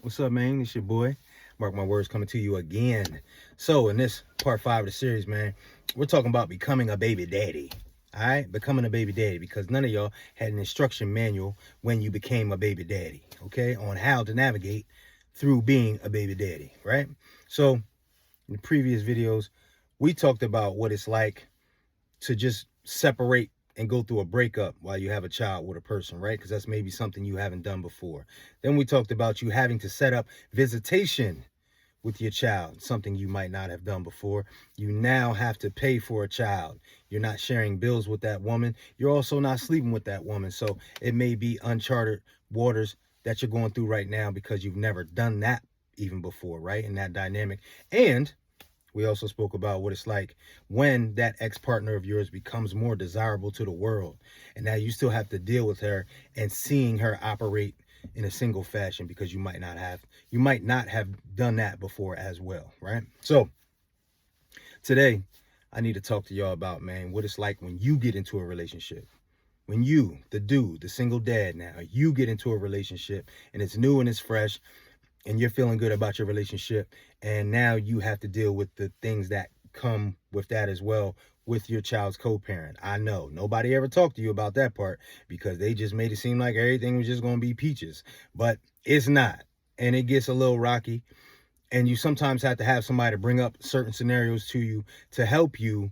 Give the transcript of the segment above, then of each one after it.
What's up, man? It's your boy, Mark My Words, coming to you again. So, in this part 5 of the series, man, we're talking about becoming a baby daddy. All right? Becoming a baby daddy, because none of y'all had an instruction manual when you became a baby daddy, okay? On how to navigate through being a baby daddy, right? So, in the previous videos, we talked about what it's like to just separate and go through a breakup while you have a child with a person, right? Because that's maybe something you haven't done before. Then we talked about you having to set up visitation with your child, something you might not have done before. You now have to pay for a child. You're not sharing bills with that woman. You're also not sleeping with that woman. So it may be uncharted waters that you're going through right now because you've never done that even before, right? In that dynamic. And we also spoke about what it's like when that ex-partner of yours becomes more desirable to the world. And now you still have to deal with her and seeing her operate in a single fashion because you might not have done that before as well, right? So today I need to talk to y'all about, man, what it's like when you get into a relationship. When you, the dude, the single dad now, you get into a relationship and it's new and it's fresh and you're feeling good about your relationship, and now you have to deal with the things that come with that as well with your child's co-parent. I know nobody ever talked to you about that part because they just made it seem like everything was just going to be peaches, but it's not, and it gets a little rocky, and you sometimes have to have somebody to bring up certain scenarios to you to help you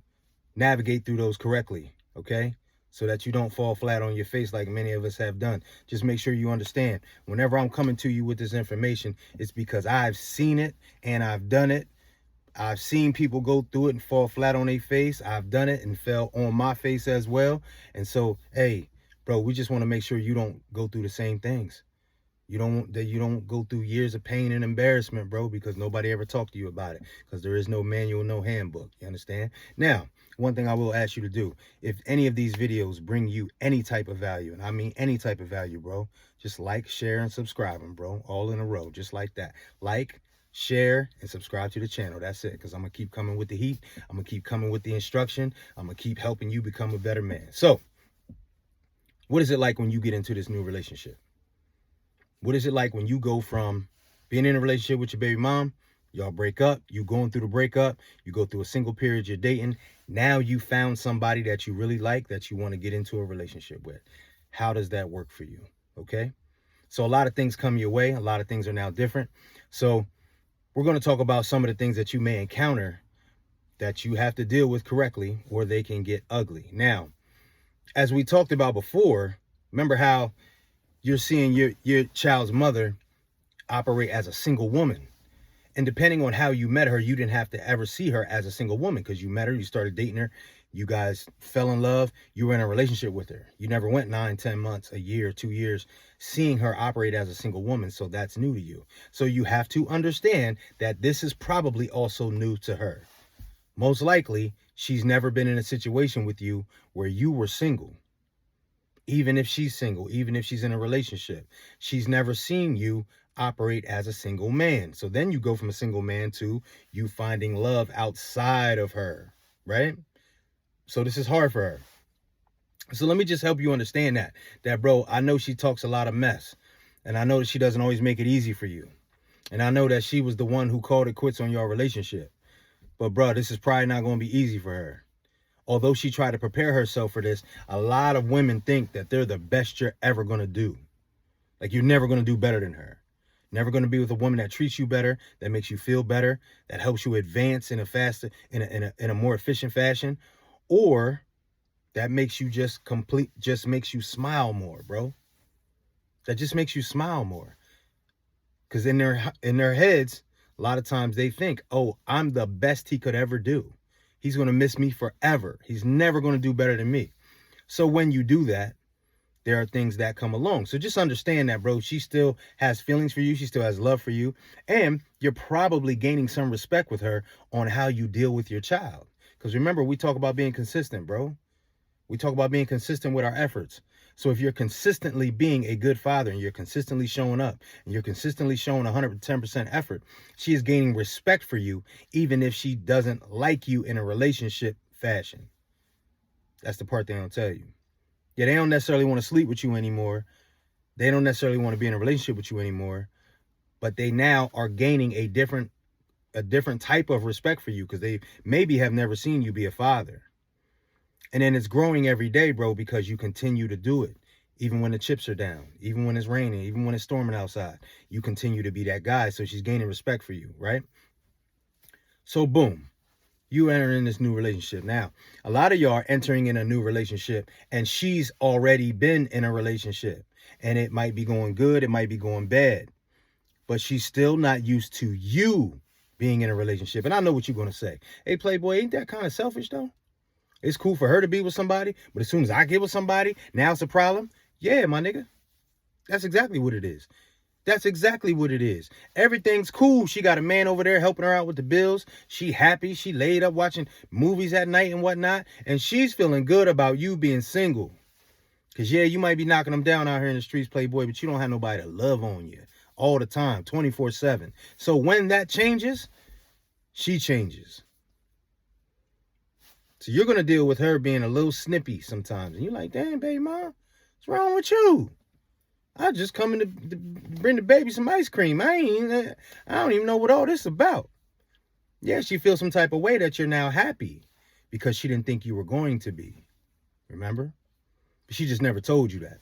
navigate through those correctly, okay? So that you don't fall flat on your face like many of us have done. Just make sure you understand, whenever I'm coming to you with this information, it's because I've seen it and I've done it. I've seen people go through it and fall flat on their face. I've done it and fell on my face as well. And so, hey, bro, we just want to make sure you don't go through the same things. You don't go through years of pain and embarrassment, bro, because nobody ever talked to you about it, because there is no manual, no handbook. You understand? Now, one thing I will ask you to do, if any of these videos bring you any type of value, and I mean any type of value, bro, just like, share, and subscribe them, bro, all in a row, just like that. Like, share, and subscribe to the channel. That's it, because I'm going to keep coming with the heat. I'm going to keep coming with the instruction. I'm going to keep helping you become a better man. So, what is it like when you get into this new relationship? What is it like when you go from being in a relationship with your baby mom, y'all break up, you going through the breakup, you go through a single period, you're dating, now you found somebody that you really like, that you want to get into a relationship with. How does that work for you? Okay? So a lot of things come your way. A lot of things are now different. So we're going to talk about some of the things that you may encounter that you have to deal with correctly, or they can get ugly. Now, as we talked about before, remember how you're seeing your child's mother operate as a single woman. And depending on how you met her, you didn't have to ever see her as a single woman, because you met her, you started dating her, you guys fell in love, you were in a relationship with her. You never went 9, 10 months, a year, 2 years, seeing her operate as a single woman. So that's new to you. So you have to understand that this is probably also new to her. Most likely, she's never been in a situation with you where you were single. Even if she's single, even if she's in a relationship, she's never seen you operate as a single man. So then you go from a single man to you finding love outside of her, right? So this is hard for her. So let me just help you understand that, bro, I know she talks a lot of mess, and I know that she doesn't always make it easy for you. And I know that she was the one who called it quits on your relationship. But, bro, this is probably not going to be easy for her. Although she tried to prepare herself for this, a lot of women think that they're the best you're ever going to do. Like, you're never going to do better than her. Never going to be with a woman that treats you better, that makes you feel better, that helps you advance in a faster, in a more efficient fashion, or that makes you just makes you smile more, bro. That just makes you smile more. Because in their heads, a lot of times they think, oh, I'm the best he could ever do. He's going to miss me forever. He's never going to do better than me. So when you do that, there are things that come along. So just understand that, bro. She still has feelings for you. She still has love for you. And you're probably gaining some respect with her on how you deal with your child. Because remember, we talk about being consistent, bro. We talk about being consistent with our efforts. So if you're consistently being a good father, and you're consistently showing up, and you're consistently showing 110% effort, she is gaining respect for you, even if she doesn't like you in a relationship fashion. That's the part they don't tell you. Yeah, they don't necessarily want to sleep with you anymore. They don't necessarily want to be in a relationship with you anymore. but they now are gaining a different type of respect for you because they maybe have never seen you be a father. And then it's growing every day, bro, because you continue to do it. Even when the chips are down, even when it's raining, even when it's storming outside, you continue to be that guy. So she's gaining respect for you, right? So boom, you enter in this new relationship. Now, a lot of y'all are entering in a new relationship and she's already been in a relationship and it might be going good. It might be going bad, but she's still not used to you being in a relationship. And I know what you're going to say. Hey, Playboy, ain't that kind of selfish though? It's cool for her to be with somebody, but as soon as I get with somebody, now it's a problem. Yeah, my nigga. That's exactly what it is. That's exactly what it is. Everything's cool. She got a man over there helping her out with the bills. She happy. She laid up watching movies at night and whatnot. And she's feeling good about you being single. Because, yeah, you might be knocking them down out here in the streets, Playboy, but you don't have nobody to love on you all the time, 24/7. So when that changes, she changes. So you're going to deal with her being a little snippy sometimes. And you're like, damn, baby mom, what's wrong with you? I just coming to bring the baby some ice cream. I don't even know what all this is about. Yeah, she feels some type of way that you're now happy because she didn't think you were going to be. Remember? But she just never told you that.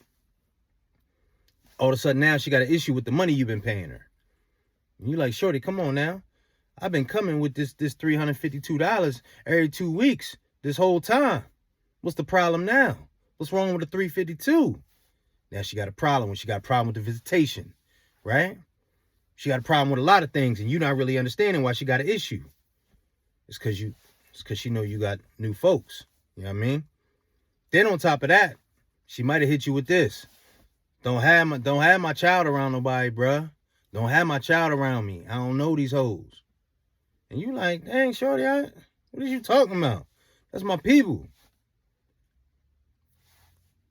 All of a sudden now she got an issue with the money you've been paying her. And you're like, shorty, come on now. I've been coming with this $352 every 2 weeks this whole time. What's the problem now? What's wrong with the $352? Now she got a problem when she got a problem with the visitation, right? She got a problem with a lot of things and you're not really understanding why she got an issue. It's because she know you got new folks. You know what I mean? Then on top of that, she might have hit you with this. Don't have my child around nobody, bruh. Don't have my child around me. I don't know these hoes. And you like, dang, shorty, what are you talking about? That's my people.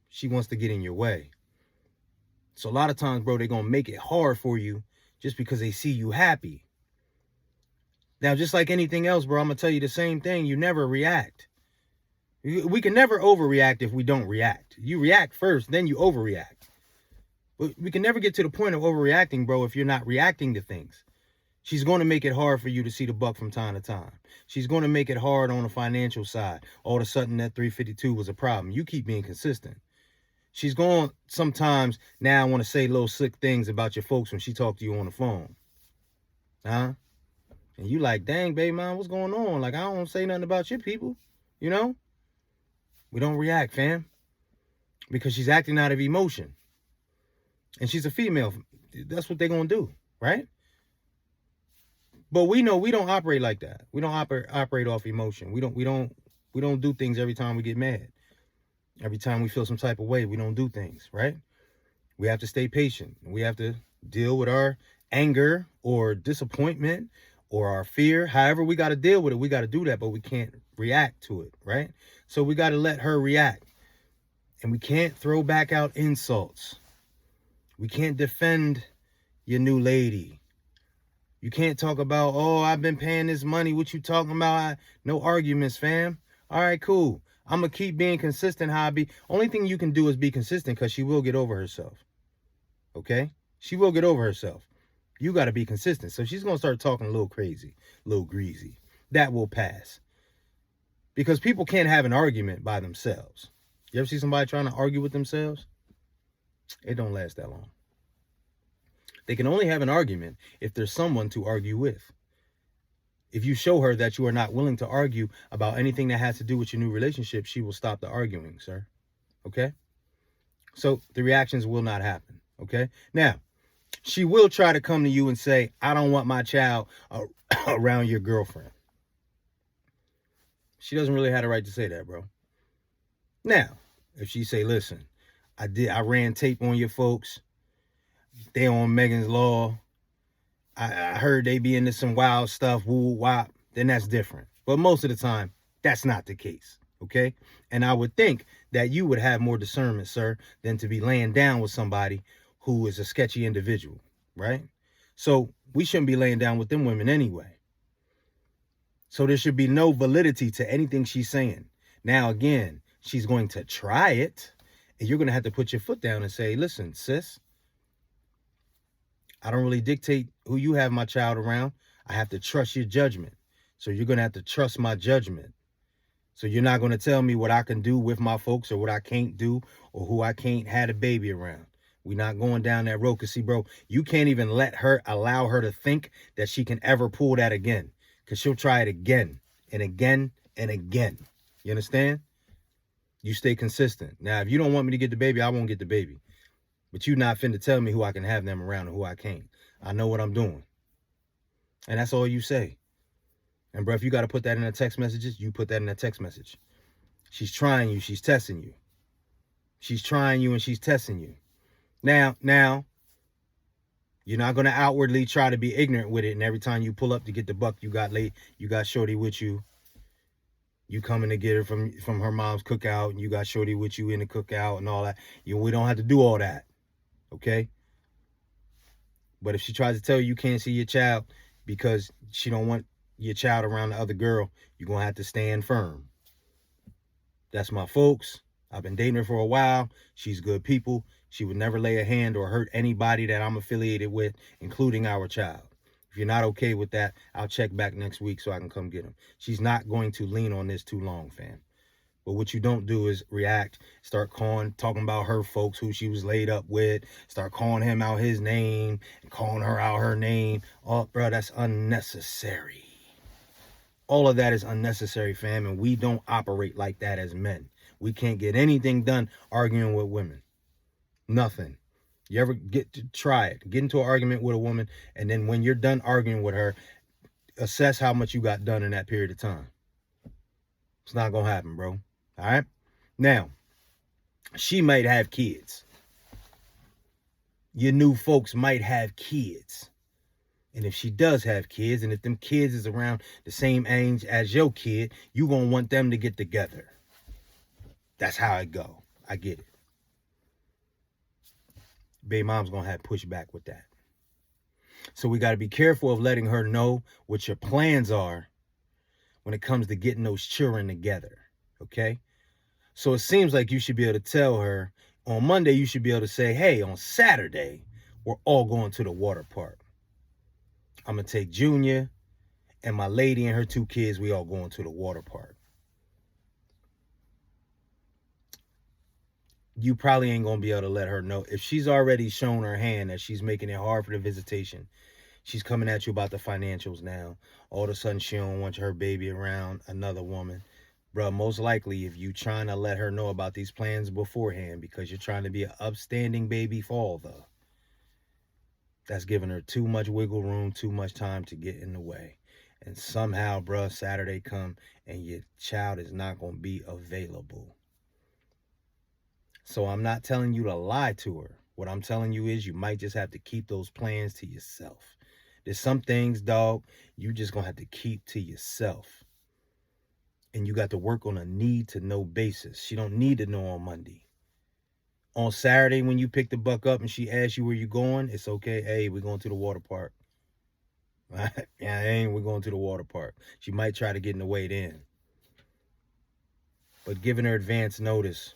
She wants to get in your way. So a lot of times, bro, they're going to make it hard for you just because they see you happy. Now, just like anything else, bro, I'm going to tell you the same thing. You never react. We can never overreact if we don't react. You react first, then you overreact. But we can never get to the point of overreacting, bro, if you're not reacting to things. She's going to make it hard for you to see the buck from time to time. She's going to make it hard on the financial side. All of a sudden, that 352 was a problem. You keep being consistent. She's going sometimes now want to say little slick things about your folks when she talk to you on the phone. Huh? And you like, dang, baby mom, what's going on? Like, I don't say nothing about your people. You know? We don't react, fam. Because she's acting out of emotion. And she's a female. That's what they're going to do, right? But we know we don't operate like that. We don't operate off emotion. We don't do things every time we get mad. Every time we feel some type of way, we don't do things, right? We have to stay patient. We have to deal with our anger or disappointment or our fear. However we got to deal with it, we got to do that, but we can't react to it, right? So we got to let her react. And we can't throw back out insults. We can't defend your new lady. You can't talk about, oh, I've been paying this money. What you talking about? No arguments, fam. All right, cool. I'm going to keep being consistent how I be. Only thing you can do is be consistent because she will get over herself. Okay? She will get over herself. You got to be consistent. So she's going to start talking a little crazy, a little greasy. That will pass. Because people can't have an argument by themselves. You ever see somebody trying to argue with themselves? It don't last that long. They can only have an argument if there's someone to argue with. If you show her that you are not willing to argue about anything that has to do with your new relationship, she will stop the arguing, sir. Okay? So the reactions will not happen. Okay? Now, she will try to come to you and say, I don't want my child around your girlfriend. She doesn't really have the right to say that, bro. Now, if she say, listen, I ran tape on your folks. They on Megan's Law. I heard they be into some wild stuff, woo wop, then that's different. But most of the time, that's not the case, okay? And I would think that you would have more discernment, sir, than to be laying down with somebody who is a sketchy individual, right? So we shouldn't be laying down with them women anyway. So there should be no validity to anything she's saying. Now, again, she's going to try it, and you're going to have to put your foot down and say, listen, sis, I don't really dictate who you have my child around. I have to trust your judgment. So you're going to have to trust my judgment. So you're not going to tell me what I can do with my folks or what I can't do or who I can't have a baby around. We're not going down that road. Because, see, bro, you can't even allow her to think that she can ever pull that again. Because she'll try it again and again and again. You understand? You stay consistent. Now, if you don't want me to get the baby, I won't get the baby. But you're not finna tell me who I can have them around and who I can't. I know what I'm doing. And that's all you say. And, bro, if you got to put that in the text messages, you put that in the text message. She's trying you. She's testing you. She's trying you and she's testing you. Now, you're not going to outwardly try to be ignorant with it. And every time you pull up to get the buck, you got late. You got shorty with you. You coming to get her from her mom's cookout. And you got shorty with you in the cookout and all that. We don't have to do all that. Okay? But if she tries to tell you can't see your child because she don't want your child around the other girl, you're going to have to stand firm. That's my folks. I've been dating her for a while. She's good people. She would never lay a hand or hurt anybody that I'm affiliated with, including our child. If you're not okay with that, I'll check back next week so I can come get him. She's not going to lean on this too long, fam. But what you don't do is react, start talking about her folks, who she was laid up with, start calling him out his name, and calling her out her name. Oh, bro, that's unnecessary. All of that is unnecessary, fam, and we don't operate like that as men. We can't get anything done arguing with women. Nothing. You ever try it? Get into an argument with a woman, and then when you're done arguing with her, assess how much you got done in that period of time. It's not going to happen, bro. All right? Now, she might have kids. Your new folks might have kids. And if she does have kids, and if them kids is around the same age as your kid, you going to want them to get together. That's how it go. I get it. Baby mom's going to have pushback with that. So we got to be careful of letting her know what your plans are when it comes to getting those children together. Okay? So it seems like you should be able to tell her on Monday, you should be able to say, hey, on Saturday, we're all going to the water park. I'm going to take Junior and my lady and her 2 kids. We all going to the water park. You probably ain't going to be able to let her know. If she's already shown her hand that she's making it hard for the visitation, she's coming at you about the financials now. All of a sudden, she don't want her baby around another woman. Bro, most likely, if you trying to let her know about these plans beforehand because you're trying to be an upstanding baby father, that's giving her too much wiggle room, too much time to get in the way. And somehow, bro, Saturday come and your child is not going to be available. So I'm not telling you to lie to her. What I'm telling you is you might just have to keep those plans to yourself. There's some things, dog, you just going to have to keep to yourself. And you got to work on a need-to-know basis. She don't need to know on Monday. On Saturday, when you pick the buck up and she asks you where you going, it's okay. Hey, we're going to the water park. Yeah, we're going to the water park. She might try to get in the way then. But giving her advance notice,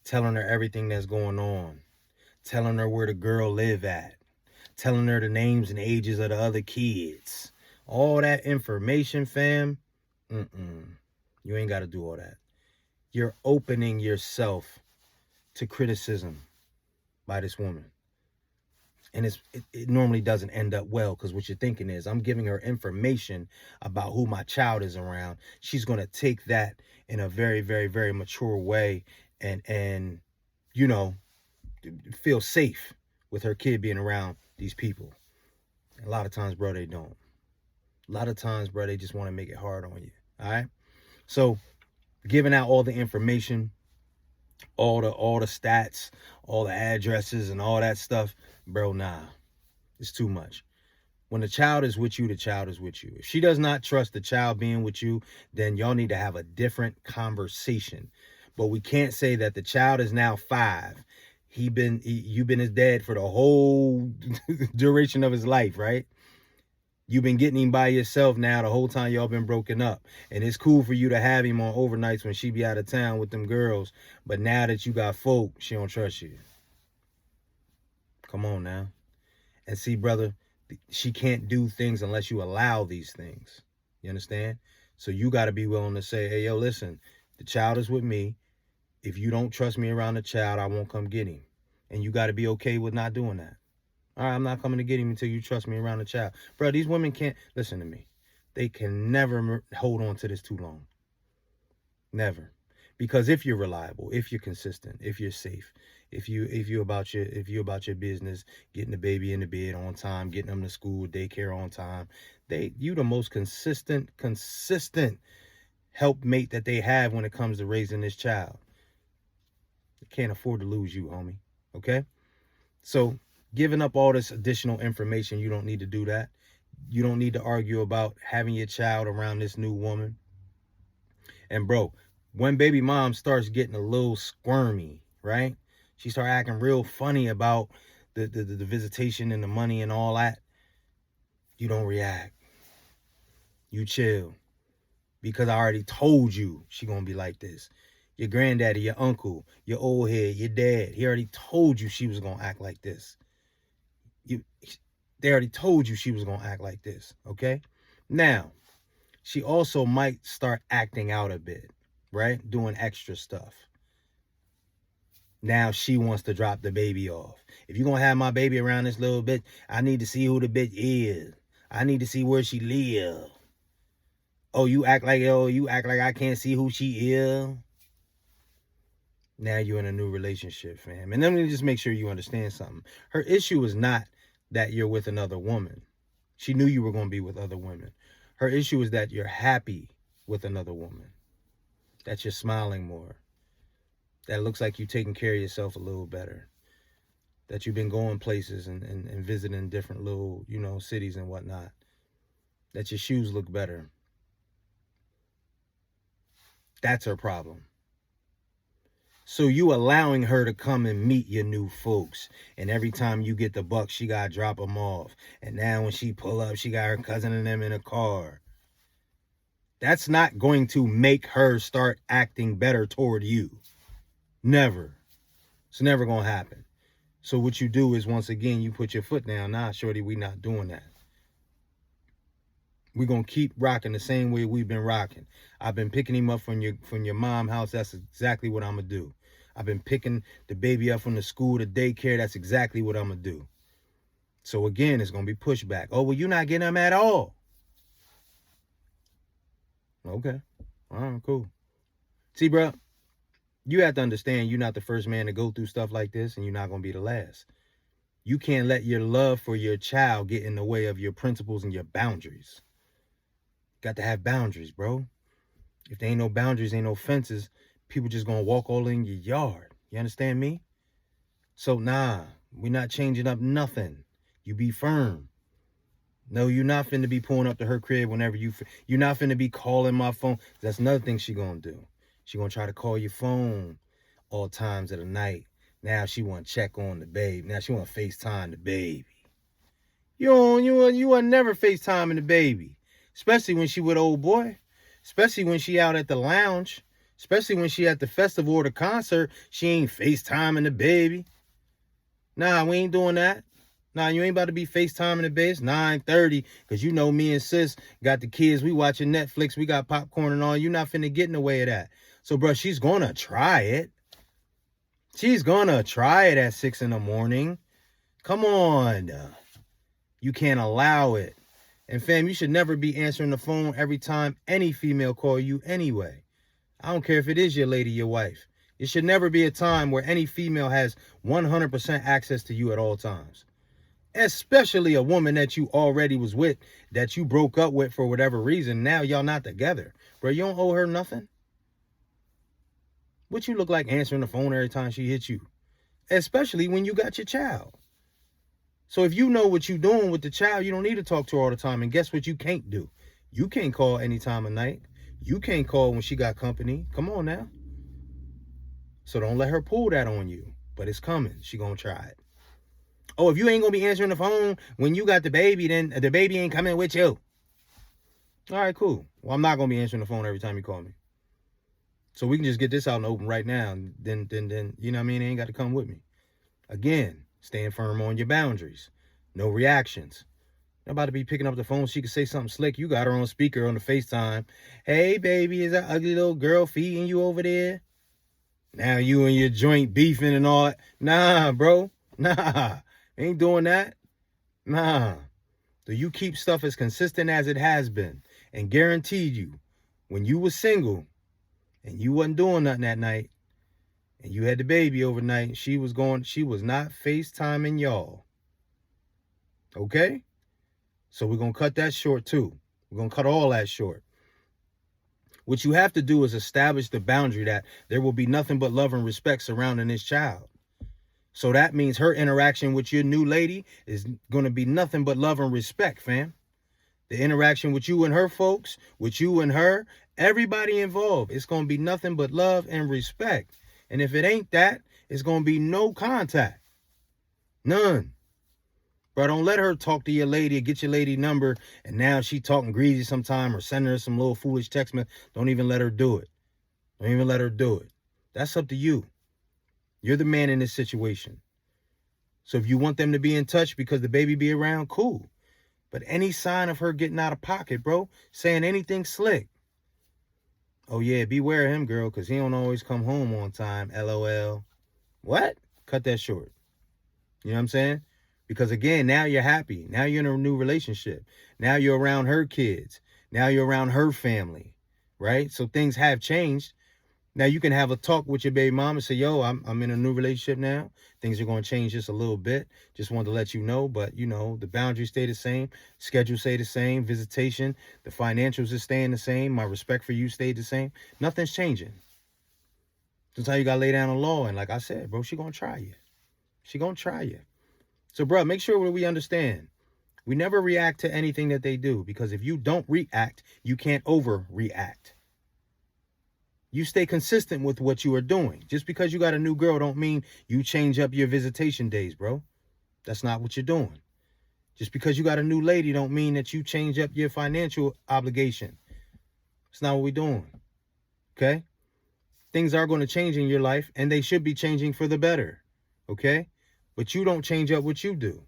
telling her everything that's going on, telling her where the girl live at, telling her the names and ages of the other kids, all that information, fam, you ain't got to do all that. You're opening yourself to criticism by this woman. And it normally doesn't end up well, because what you're thinking is, I'm giving her information about who my child is around. She's going to take that in a very, very, very mature way and you know, feel safe with her kid being around these people. A lot of times, bro, they don't. A lot of times, bro, they just want to make it hard on you. All right? So giving out all the information, all the stats, all the addresses and all that stuff, bro, nah, it's too much. When the child is with you, the child is with you. If she does not trust the child being with you, then y'all need to have a different conversation. But we can't say that the child is now 5. You've been his dad for the whole duration of his life, right? You've been getting him by yourself now the whole time y'all been broken up. And it's cool for you to have him on overnights when she be out of town with them girls. But now that you got folk, she don't trust you. Come on now. And see, brother, she can't do things unless you allow these things. You understand? So you got to be willing to say, hey, yo, listen, the child is with me. If you don't trust me around the child, I won't come get him. And you got to be okay with not doing that. All right, I'm not coming to get him until you trust me around the child. Bro, these women can't, listen to me. They can never hold on to this too long. Never. Because if you're reliable, if you're consistent, if you're safe, if you about your business, getting the baby in the bed on time, getting them to school, daycare on time, you the most consistent helpmate that they have when it comes to raising this child. They can't afford to lose you, homie. Okay? So giving up all this additional information, you don't need to do that. You don't need to argue about having your child around this new woman. And bro, when baby mom starts getting a little squirmy, right? She start acting real funny about the visitation and the money and all that. You don't react. You chill. Because I already told you she gonna be like this. Your granddaddy, your uncle, your old head, your dad, he already told you she was gonna act like this. They already told you she was gonna act like this, okay? Now, she also might start acting out a bit, right? Doing extra stuff. Now she wants to drop the baby off. If you're going to have my baby around this little bit, I need to see who the bitch is. I need to see where she live. Oh, you act like I can't see who she is. Now you're in a new relationship, fam. And let me just make sure you understand something. Her issue is not that you're with another woman. She knew you were going to be with other women. Her issue is that you're happy with another woman. That you're smiling more. That it looks like you're taking care of yourself a little better. That you've been going places and visiting different little, cities and whatnot. That your shoes look better. That's her problem. So you allowing her to come and meet your new folks. And every time you get the buck, she got to drop them off. And now when she pull up, she got her cousin and them in a car. That's not going to make her start acting better toward you. Never. It's never going to happen. So what you do is, once again, you put your foot down. Nah, shorty, we not doing that. We're going to keep rocking the same way we've been rocking. I've been picking him up from your mom's house. That's exactly what I'm going to do. I've been picking the baby up from the school to daycare. That's exactly what I'm going to do. So again, it's going to be pushback. Oh, well, you're not getting them at all. Okay. All right, cool. See, bro, you have to understand you're not the first man to go through stuff like this, and you're not going to be the last. You can't let your love for your child get in the way of your principles and your boundaries. Got to have boundaries, bro. If there ain't no boundaries, ain't no fences, people just going to walk all in your yard. You understand me? So, nah, we're not changing up nothing. You be firm. No, you're not finna be pulling up to her crib whenever you're not finna be calling my phone. That's another thing she gonna do. She gonna try to call your phone all times of the night. Now she want to check on the baby. Now she want to FaceTime the baby. You want never FaceTiming the baby. Especially when she with old boy. Especially when she out at the lounge. Especially when she at the festival or the concert. She ain't FaceTiming the baby. Nah, we ain't doing that. Nah, you ain't about to be FaceTiming the baby. It's 9:30. Because you know me and sis got the kids. We watching Netflix. We got popcorn and all. You not finna get in the way of that. So, bro, she's going to try it. She's going to try it at 6 a.m. Come on. You can't allow it. And fam, you should never be answering the phone every time any female call you anyway. I don't care if it is your lady, your wife. It should never be a time where any female has 100% access to you at all times. Especially a woman that you already was with, that you broke up with for whatever reason. Now y'all not together. Bro, you don't owe her nothing. What you look like answering the phone every time she hits you? Especially when you got your child. So if you know what you're doing with the child, you don't need to talk to her all the time. And guess what you can't do? You can't call any time of night. You can't call when she got company. Come on now. So don't let her pull that on you. But it's coming. She gonna try it. Oh, if you ain't gonna be answering the phone when you got the baby, then the baby ain't coming with you. All right, cool. Well, I'm not gonna be answering the phone every time you call me. So we can just get this out in the open right now. And then, you know what I mean? They ain't got to come with me. Again, staying firm on your boundaries. No reactions. Not about to be picking up the phone. She could say something slick. You got her on speaker on the FaceTime. Hey, baby, is that ugly little girl feeding you over there? Now you and your joint beefing and all that. Nah, bro. Nah. Ain't doing that. Nah. So you keep stuff as consistent as it has been. And guaranteed you, when you was single and you wasn't doing nothing that night, and you had the baby overnight, she was not FaceTiming y'all. Okay? So we're going to cut that short too. We're going to cut all that short. What you have to do is establish the boundary that there will be nothing but love and respect surrounding this child. So that means her interaction with your new lady is going to be nothing but love and respect, fam. The interaction with you and her folks, with you and her, everybody involved, it's going to be nothing but love and respect. And if it ain't that, it's going to be no contact. None. Bro, don't let her talk to your lady or get your lady number, and now she talking greasy sometime or sending her some little foolish text message. Don't even let her do it. Don't even let her do it. That's up to you. You're the man in this situation. So if you want them to be in touch because the baby be around, cool. But any sign of her getting out of pocket, bro, saying anything slick. Oh, yeah, beware of him, girl, because he don't always come home on time, LOL. What? Cut that short. You know what I'm saying? Because, again, now you're happy. Now you're in a new relationship. Now you're around her kids. Now you're around her family, right? So things have changed. Now you can have a talk with your baby mom and say, yo, I'm in a new relationship now. Things are going to change just a little bit. Just wanted to let you know. But, you know, the boundaries stay the same. Schedule stay the same. Visitation. The financials is staying the same. My respect for you stayed the same. Nothing's changing. Sometimes you got to lay down the law. And like I said, bro, she going to try you. She going to try you. So, bro, make sure we understand. We never react to anything that they do. Because if you don't react, you can't overreact. You stay consistent with what you are doing. Just because you got a new girl don't mean you change up your visitation days, bro. That's not what you're doing. Just because you got a new lady don't mean that you change up your financial obligation. It's not what we're doing. Okay? Things are going to change in your life, and they should be changing for the better. Okay? But you don't change up what you do.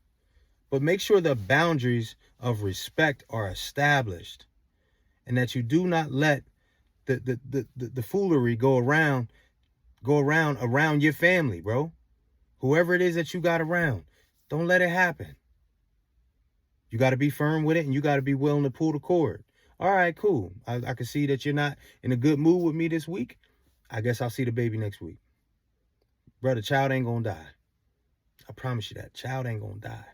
But make sure the boundaries of respect are established, and that you do not let the foolery go around your family, bro. Whoever it is that you got around, don't let it happen. You got to be firm with it, and you got to be willing to pull the cord. All right, cool. I can see that you're not in a good mood with me this week. I guess I'll see the baby next week. Brother, child ain't gonna die. I promise you that. Child ain't gonna die.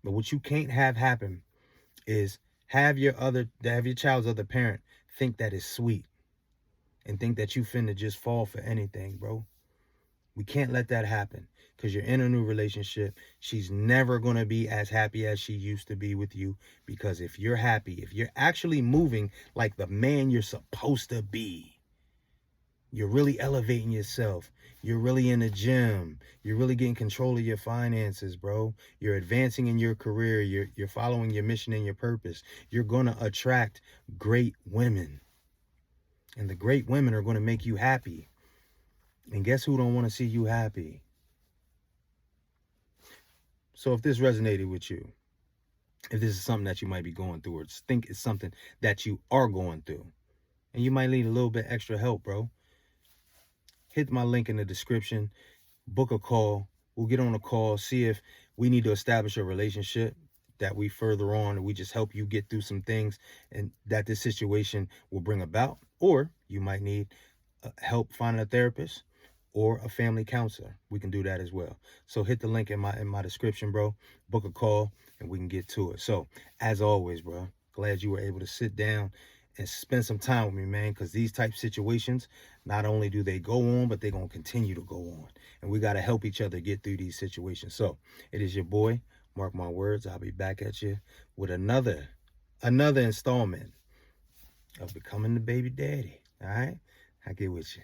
But what you can't have happen is have your child's other parent think that is sweet and think that you finna just fall for anything, bro. We can't let that happen because you're in a new relationship. She's never going to be as happy as she used to be with you, because if you're happy, if you're actually moving like the man you're supposed to be, you're really elevating yourself. You're really in the gym. You're really getting control of your finances, bro. You're advancing in your career. You're following your mission and your purpose. You're going to attract great women. And the great women are going to make you happy. And guess who don't want to see you happy? So if this resonated with you, if this is something that you might be going through, or think it's something that you are going through, and you might need a little bit extra help, bro, hit my link in the description, book a call. We'll get on a call, see if we need to establish a relationship that we further on, and we just help you get through some things and that this situation will bring about. Or you might need help finding a therapist or a family counselor. We can do that as well. So hit the link in my description, bro. Book a call and we can get to it. So as always, bro, glad you were able to sit down and spend some time with me, man, because these type situations, not only do they go on, but they're going to continue to go on. And we got to help each other get through these situations. So it is your boy, mark my words, I'll be back at you with another installment of Becoming the Baby Daddy. All right? I get with you.